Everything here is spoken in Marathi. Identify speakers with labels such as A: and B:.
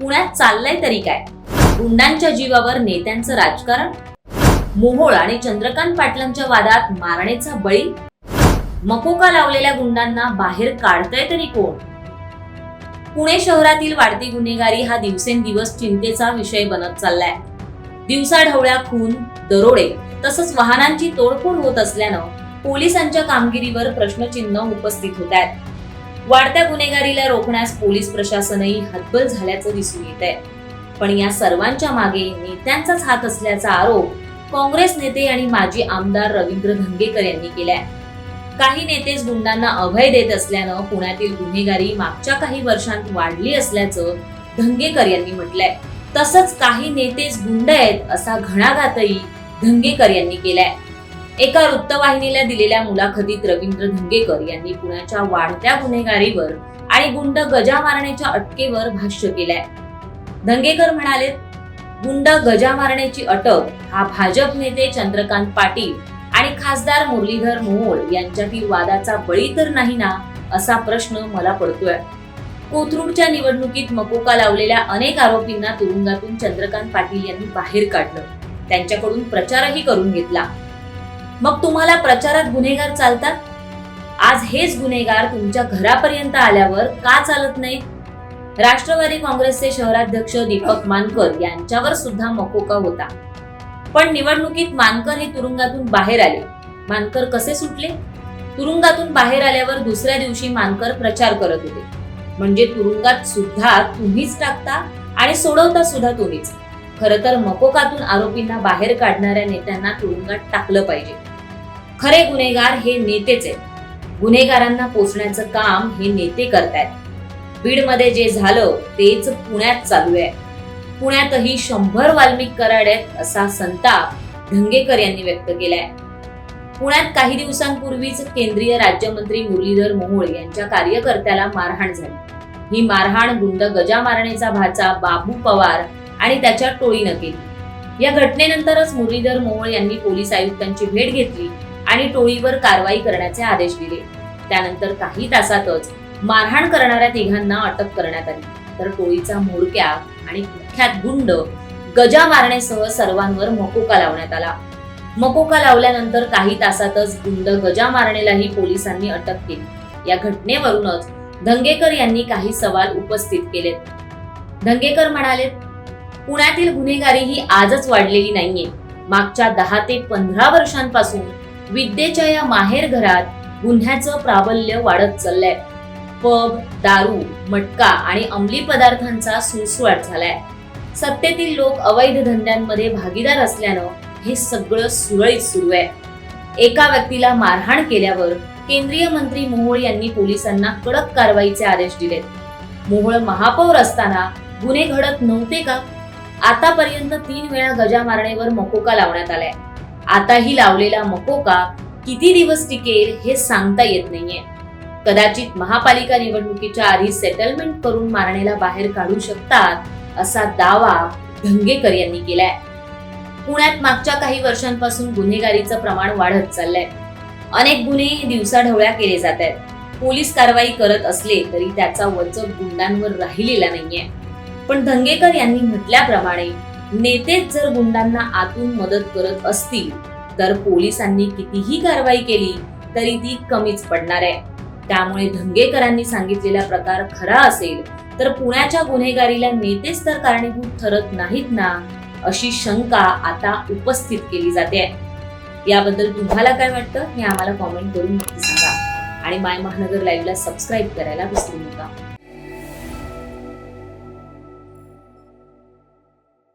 A: पुण्यात चाललंय तरी काय? गुंडांच्या जीवावर नेत्यांचं राजकारण, मोहोळ आणि चंद्रकांत पाटलांच्या वादात मारणेचा बळी, मकोका लावलेल्या गुंडांना बाहेर काढतंय तरी कोण? पुणे शहरातील वाढती गुन्हेगारी हा दिवसेंदिवस चिंतेचा विषय बनत चाललाय. दिवसाढवळ्या खून, दरोडे तसंच वाहनांची तोडफोड होत असल्यानं पोलिसांच्या कामगिरीवर प्रश्नचिन्ह उपस्थित होत आहेत. वाढत्या गुन्हेगारीला रोखण्यास पोलीस प्रशासनही हतबल झाल्याचं दिसून येत आहे. पण या सर्वांच्या मागे नेत्यांचाच हात असल्याचा आरोप काँग्रेस नेते आणि माजी आमदार रवींद्र धंगेकर यांनी केलाय. काही नेतेच गुंडांना अभय देत असल्यानं पुण्यातील गुन्हेगारी मागच्या काही वर्षांत वाढली असल्याचं धंगेकर यांनी म्हटलंय. तसंच काही नेतेच गुंड आहेत असा घणाघातही धंगेकर यांनी केलाय. एका वृत्तवाहिनीला दिलेल्या मुलाखतीत रवींद्र धंगेकर यांनी पुण्याच्या वाढत्या गुन्हेगारीवर आणि गुंड गजा मारण्याच्या अटकेवर भाष्य केलंय. धंगेकर म्हणाले, गुंड गजा मारण्याची अटक हा भाजप नेते चंद्रकांत पाटील आणि खासदार मुरलीधर मोहोळ यांच्यातील वादाचा बळी तर नाही ना, असा प्रश्न मला पडतोय. कोथरूडच्या निवडणुकीत मकोका लावलेल्या अनेक आरोपींना तुरुंगातून चंद्रकांत पाटील यांनी बाहेर काढलं, त्यांच्याकडून प्रचारही करून घेतला. मग तुम्हाला प्रचारात गुन्हेगार चालतात? आज हेच गुन्हेगार तुमच्या घरापर्यंत आल्यावर का चालत नाही? राष्ट्रवादी काँग्रेसचे शहराध्यक्ष दीपक मानकर यांच्यावर सुद्धा मकोका होता, पण निवडणुकीत मानकर हे तुरुंगातून बाहेर आले. मानकर कसे सुटले? तुरुंगातून बाहेर आल्यावर दुसऱ्या दिवशी मानकर प्रचार करत होते. म्हणजे तुरुंगात सुद्धा तुम्हीच टाकता आणि सोडवता सुद्धा तुम्हीच. खरं तर मकोकातून आरोपींना बाहेर काढणाऱ्या नेत्यांना तुरुंगात टाकलं पाहिजे. खरे गुन्हेगार हे नेतेच आहेत. गुन्हेगारांना पोचण्याचं काम हे नेते करतायत. बीडमध्ये जे झालं तेच पुण्यात चालू आहे. पुण्यातही 100 वाल्मिक कराड आहेत असा संताप धंगेकर यांनी व्यक्त केलाय. पुण्यात काही दिवसांपूर्वीच केंद्रीय राज्यमंत्री मुरलीधर मोहोळ यांच्या कार्यकर्त्याला मारहाण झाली. ही मारहाण गुंड गजा मारण्याचा भाचा बाबू पवार आणि त्याच्या टोळीनं केली. या घटनेनंतरच मुरलीधर मोहोळ यांनी पोलीस आयुक्तांची भेट घेतली आणि टोळीवर कारवाई करण्याचे आदेश दिले. त्यानंतर काही तासातच मारहाण करणाऱ्या तिघांना अटक करण्यात आली. तर टोळीचा म्होरक्या आणि कुख्यात गुंड गजा मारण्यासह सर्वांवर मकोका लावण्यात आला. मकोका लावल्यानंतर काही तासातच गुंड गजा मारणेलाही पोलिसांनी अटक केली. या घटनेवरूनच धंगेकर यांनी काही सवाल उपस्थित केलेत. धंगेकर म्हणाले, पुण्यातील गुन्हेगारी ही आजच वाढलेली नाहीये. मागच्या 10 ते 15 वर्षांपासून विद्येच्या या माहेर घरात गुन्ह्याचं प्राबल्य वाढत चाललंय. पब, दारू, मटका आणि अंमली पदार्थांचा सुळसुळाट झालाय. सत्तेतील लोक अवैध धंद्यांमध्ये भागीदार असल्यानं हे सगळं सुरळीत सुरू आहे. एका व्यक्तीला मारहाण केल्यावर केंद्रीय मंत्री मोहोळ यांनी पोलिसांना कडक कारवाईचे आदेश दिलेत. मोहोळ महापौर असताना गुन्हे घडत नव्हते का? आतापर्यंत 3 वेळा गजा मारणेवर मकोका लावण्यात आलाय. आताही लावलेला मकोका किती दिवस टिकेल हे सांगता येत नाहीये. कदाचित महापालिका निवडणुकीच्या आधी सेटलमेंट करून मारणेला बाहेर काढू शकतात असा दावा धंगेकर यांनी केलाय. पुण्यात मागच्या काही वर्षांपासून गुन्हेगारीचं प्रमाण वाढत चाललंय. अनेक गुन्हे दिवसाढवळ्या केले जात आहेत. पोलीस कारवाई करत असले तरी त्याचा वचक गुंडांवर राहिलेला नाहीये. पण धंगेकर यांनी म्हटल्याप्रमाणे नेतेच जर गुंडांना आतून मदत करत असतील तर पोलिसांनी कितीही कारवाई केली तरी ती कमीच पडणार आहे. त्यामुळे धंगेकरांनी सांगितलेला प्रकार खरा असेल तर पुण्याच्या गुन्हेगारीला नेतेच तर कारणीभूत ठरत नाहीत ना, अशी शंका आता उपस्थित केली जाते. याबद्दल तुम्हाला काय वाटतं हे आम्हाला कॉमेंट करून नक्की सांगा आणि माय महानगर लाईव्हला सबस्क्राईब करायला विसरू नका.